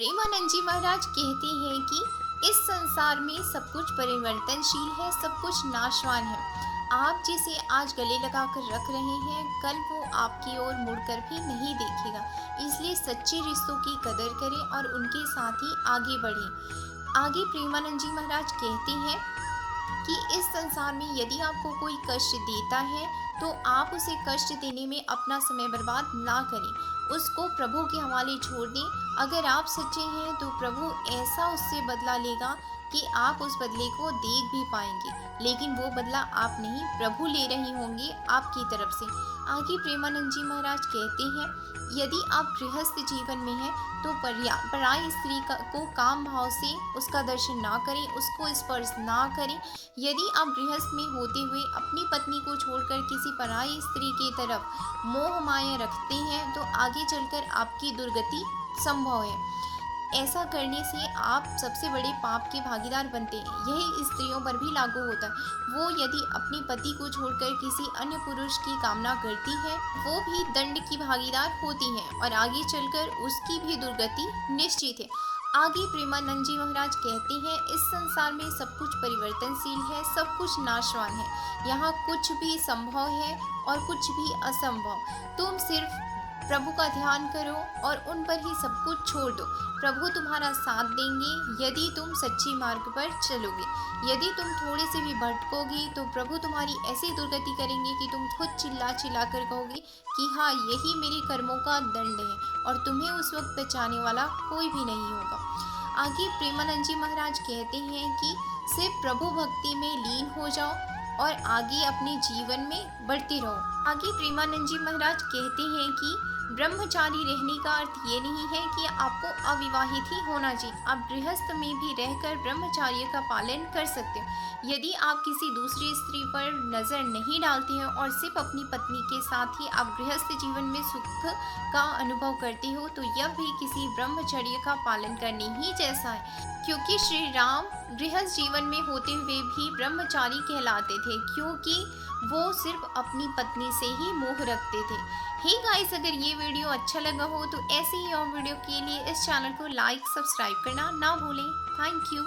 प्रेमानंद जी महाराज कहते हैं कि इस संसार में सब कुछ परिवर्तनशील है, सब कुछ नाशवान है। आप जिसे आज गले लगाकर रख रहे हैं, कल वो आपकी ओर मुड़कर भी नहीं देखेगा। इसलिए सच्चे रिश्तों की कदर करें और उनके साथ ही आगे बढ़ें। आगे प्रेमानंद जी महाराज कहते हैं कि इस संसार में यदि आपको कोई कष्ट देता है तो आप उसे कष्ट देने में अपना समय बर्बाद ना करें, उसको प्रभु के हवाले छोड़ दें। अगर आप सच्चे हैं तो प्रभु ऐसा उससे बदला लेगा कि आप उस बदले को देख भी पाएंगे, लेकिन वो बदला आप नहीं, प्रभु ले रहे होंगे आपकी तरफ से। आगे प्रेमानंद जी महाराज कहते हैं, यदि आप गृहस्थ जीवन में हैं तो पराई स्त्री को काम भाव से उसका दर्शन ना करें, उसको स्पर्श ना करें। यदि आप गृहस्थ में होते हुए अपनी पत्नी को छोड़कर किसी पराई स्त्री की तरफ मोह माया रखते हैं तो आगे चलकर आपकी दुर्गति संभव है। ऐसा करने से आप सबसे बड़े पाप के भागीदार बनते हैं। यही स्त्रियों पर भी लागू होता है। वो यदि अपने पति को छोड़कर किसी अन्य पुरुष की कामना करती है, वो भी दंड की भागीदार होती हैं और आगे चलकर उसकी भी दुर्गति निश्चित है। आगे प्रेमानंद जी महाराज कहते हैं, इस संसार में सब कुछ परिवर्तनशील है, सब कुछ नाशवान है। यहाँ कुछ भी संभव है और कुछ भी असंभव। तुम सिर्फ प्रभु का ध्यान करो और उन पर ही सब कुछ छोड़ दो। प्रभु तुम्हारा साथ देंगे यदि तुम सच्ची मार्ग पर चलोगे। यदि तुम थोड़े से भी भटकोगे तो प्रभु तुम्हारी ऐसी दुर्गति करेंगे कि तुम खुद चिल्ला चिल्ला कर कहोगे कि हाँ, यही मेरे कर्मों का दंड है, और तुम्हें उस वक्त बचाने वाला कोई भी नहीं होगा। आगे प्रेमानंद जी महाराज कहते हैं कि सिर्फ प्रभु भक्ति में लीन हो जाओ और आगे अपने जीवन में बढ़ते रहो। आगे प्रेमानंद जी महाराज कहते हैं कि ब्रह्मचारी रहने का अर्थ ये नहीं है कि आपको अविवाहित ही होना चाहिए। आप गृहस्थ में भी रहकर ब्रह्मचार्य का पालन कर सकते हो। यदि आप किसी दूसरी स्त्री पर नजर नहीं डालते हैं और सिर्फ अपनी पत्नी के साथ ही आप गृहस्थ जीवन में सुख का अनुभव करते हो तो यह भी किसी ब्रह्मचर्य का पालन करने ही जैसा है। क्योंकि श्री राम गृहस्थ जीवन में होते हुए भी ब्रह्मचारी कहलाते थे, क्योंकि वो सिर्फ अपनी पत्नी से ही मोह रखते थे। हे गाइस, अगर ये वीडियो अच्छा लगा हो तो ऐसे ही और वीडियो के लिए इस चैनल को लाइक सब्सक्राइब करना ना भूलें। Thank you.